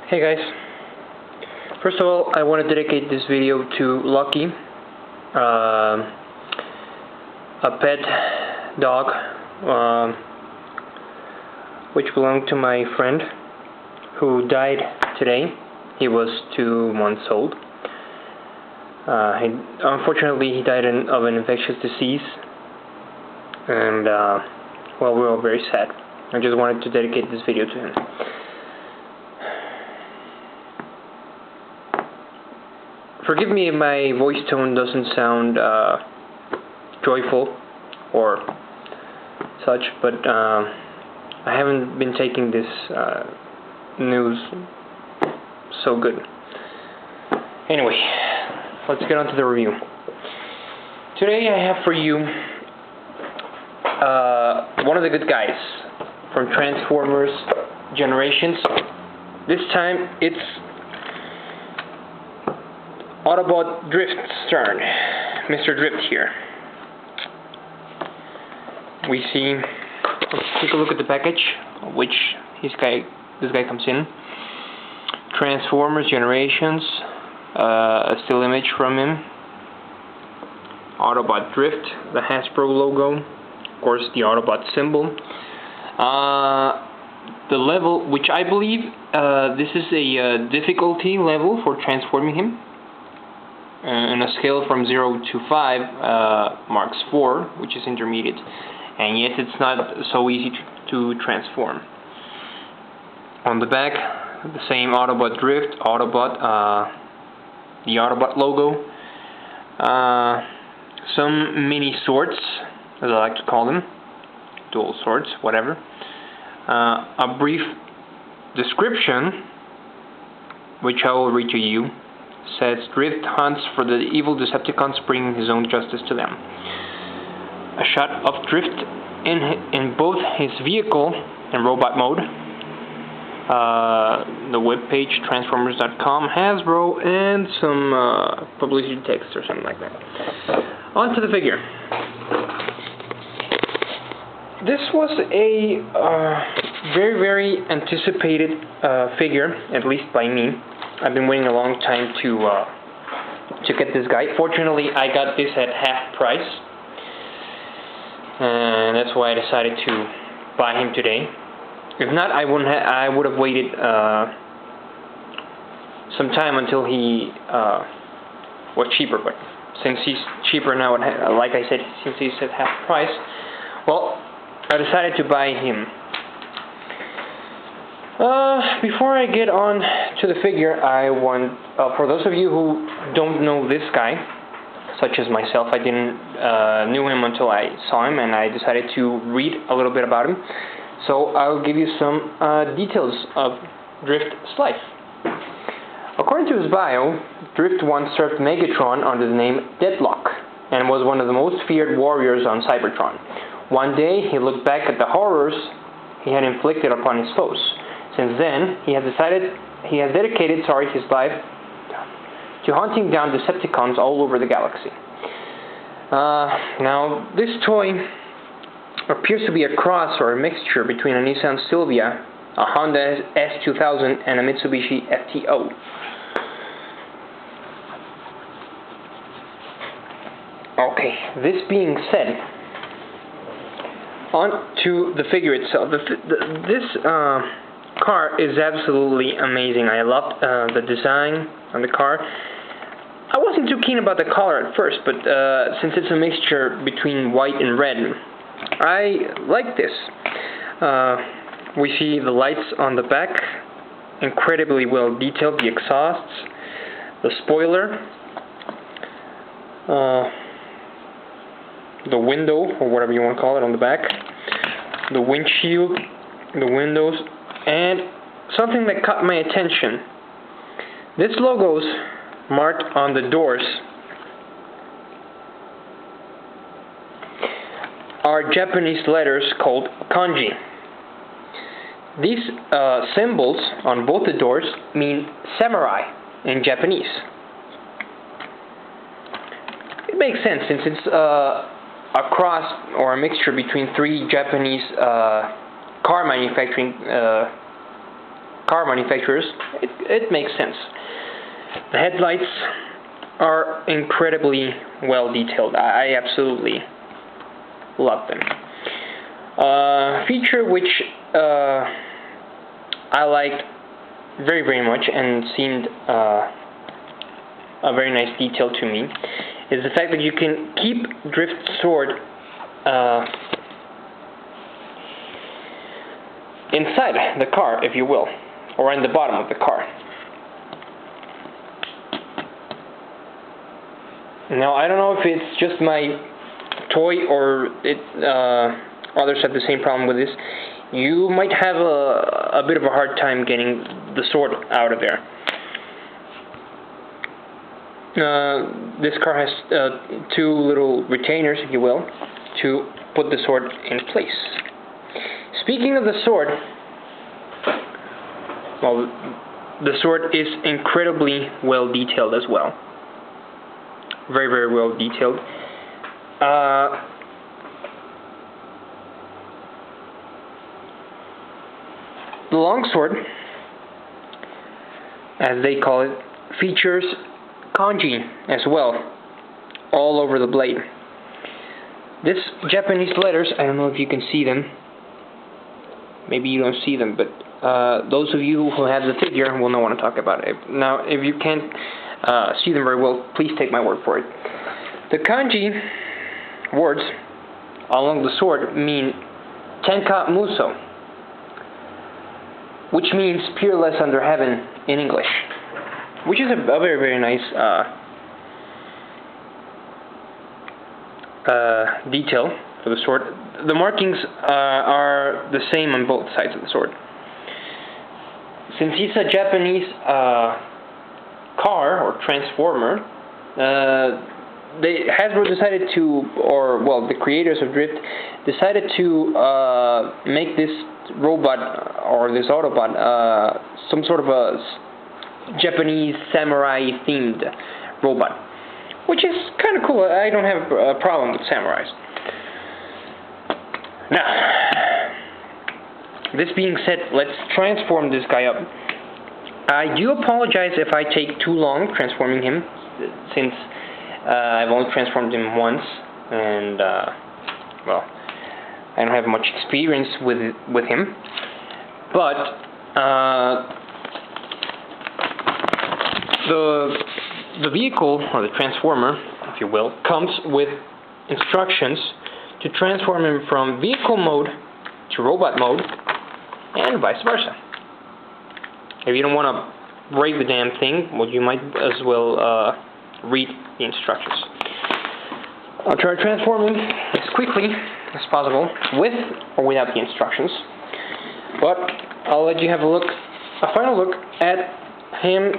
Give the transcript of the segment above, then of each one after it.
Hey guys, first of all I want to dedicate this video to Lucky, a pet dog which belonged to my friend who died today. He was 2 months old. Unfortunately he died of an infectious disease, and well, we're all very sad. I just wanted to dedicate this video to him. Forgive me if my voice tone doesn't sound joyful or such, but I haven't been taking this news so good. Anyway, let's get on to the review. Today I have for you one of the good guys from Transformers Generations. This time it's Autobot Drift's turn. Mr. Drift here. We see, let's take a look at the package, which this guy comes in. Transformers Generations, a still image from him. Autobot Drift, the Hasbro logo, of course the Autobot symbol. The level, which I believe this is a difficulty level for transforming him. On a scale from 0 to 5 marks 4, which is intermediate, and yet it's not so easy to transform. On the back, the same Autobot Drift, Autobot, the Autobot logo, some mini swords, as I like to call them, dual swords, whatever, a brief description, which I will read to you. Says Drift hunts for the evil Decepticons, bringing his own justice to them. A shot of Drift in both his vehicle and robot mode. The webpage Transformers.com, Hasbro, and some publicity text or something like that. On to the figure. This was a very anticipated figure, at least by me. I've been waiting a long time to get this guy. Fortunately, I got this at half price, and that's why I decided to buy him today. If not, I would have waited some time until he was cheaper. But since he's cheaper now, like I said, since he's at half price, well, I decided to buy him. Before I get on to the figure, I want, for those of you who don't know this guy, such as myself, I didn't knew him until I saw him, and I decided to read a little bit about him. So I'll give you some details of Drift's life. According to his bio, Drift once served Megatron under the name Deadlock, and was one of the most feared warriors on CYBERTRON. One day, he looked back at the horrors he had inflicted upon his foes. Since then, he has dedicated his life to hunting down Decepticons all over the galaxy. Now, this toy appears to be a cross or a mixture between a Nissan Silvia, a Honda S2000, and a Mitsubishi FTO. Okay, this being said, on to the figure itself. This car is absolutely amazing. I loved the design on the car. I wasn't too keen about the color at first, but since it's a mixture between white and red, I like this. We see the lights on the back, incredibly well detailed, the exhausts, the spoiler, the window, or whatever you want to call it, on the back, the windshield, the windows, and something that caught my attention. This logo's marked on the doors are Japanese letters called kanji. These symbols on both the doors mean samurai in Japanese. It makes sense since it's a cross or a mixture between 3 Japanese car manufacturing car manufacturers, it makes sense. The headlights are incredibly well detailed. I absolutely love them. Feature which I liked very, very much and seemed a very nice detail to me is the fact that you can keep drift stored inside the car, if you will, or in the bottom of the car. Now, I don't know if it's just my toy or others have the same problem with this. You might have a bit of a hard time getting the sword out of there. This car has two little retainers, if you will, to put the sword in place. Speaking of the sword, well, the sword is incredibly well detailed as well. Very, very well detailed. The longsword, as they call it, features kanji as well, all over the blade. This Japanese letters, I don't know if you can see them. Maybe you don't see them, but those of you who have the figure will know what I'm talking about. Now, if you can't see them very well, please take my word for it. The kanji words along the sword mean Tenka Muso, which means peerless under heaven in English, which is a very, very nice detail for the sword. The markings are the same on both sides of the sword. Since he's a Japanese car or transformer, Hasbro decided to, or well, the creators of Drift decided to make this robot or this Autobot some sort of a Japanese samurai themed robot, which is kind of cool. I don't have a problem with samurais. Now, this being said, let's transform this guy up. I do apologize if I take too long transforming him, since I've only transformed him once, and well, I don't have much experience with him. But the vehicle, or the transformer, if you will, comes with instructions to transform him from vehicle mode to robot mode, and vice versa. If you don't want to break the damn thing, well, you might as well read the instructions. I'll try to transform him as quickly as possible, with or without the instructions. But I'll let you have a final look at him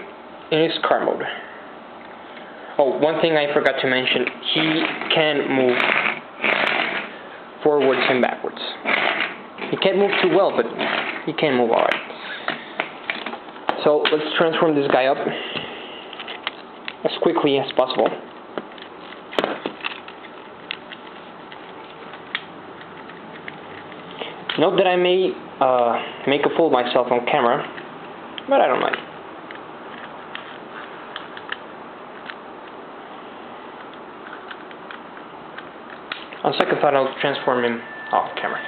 in his car mode. Oh, one thing I forgot to mention, he can move forwards and backwards. He can't move too well, but he can move alright. So let's transform this guy up as quickly as possible. Note that I may make a fool of myself on camera, but I don't mind. On second thought, I'll transform him off camera.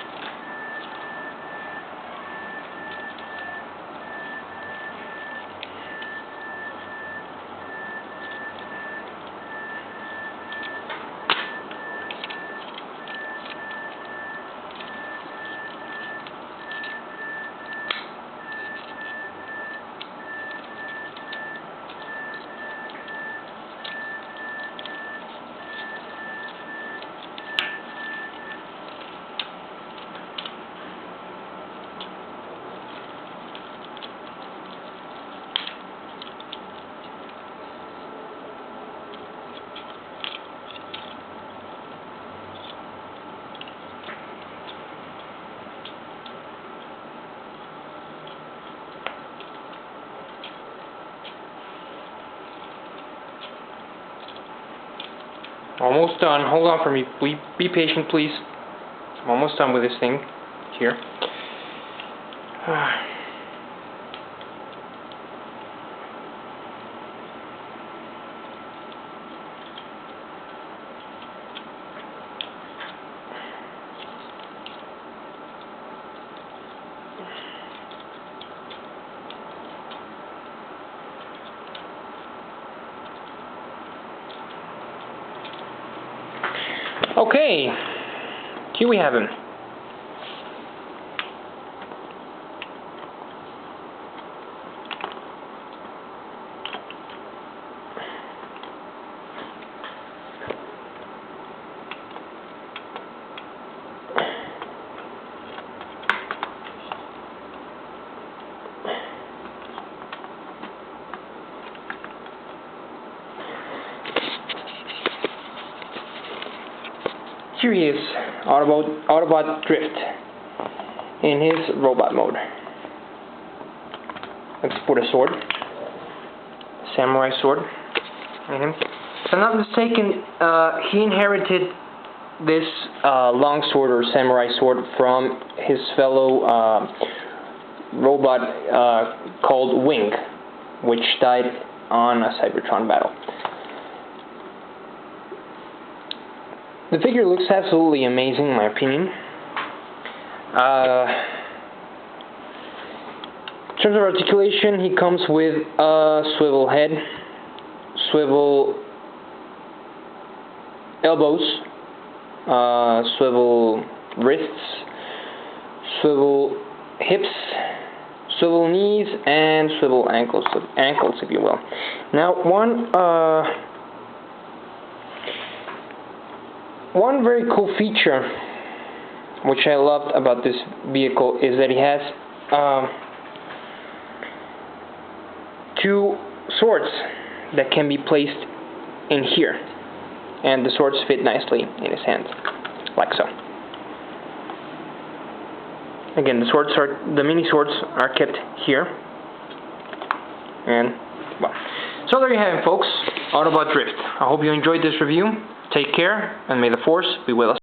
Almost done. Hold on for me. Be patient, please. I'm almost done with this thing here. Okay, here we have him. Here he is, Autobot Drift, in his robot mode. Let's put a sword, samurai sword, in him. If I'm not mistaken, he inherited this long sword or samurai sword from his fellow robot called Wing, which died on a CYBERTRON battle. The figure looks absolutely amazing, in my opinion. In terms of articulation, he comes with a swivel head, swivel elbows, swivel wrists, swivel hips, swivel knees, and swivel ankles, if you will. Now, one very cool feature which I loved about this vehicle is that he has two swords that can be placed in here, and the swords fit nicely in his hand, like so. Again, the mini swords are kept here, and well, so there you have it, folks. Autobot Drift. I hope you enjoyed this review. Take care, and may the Force be with us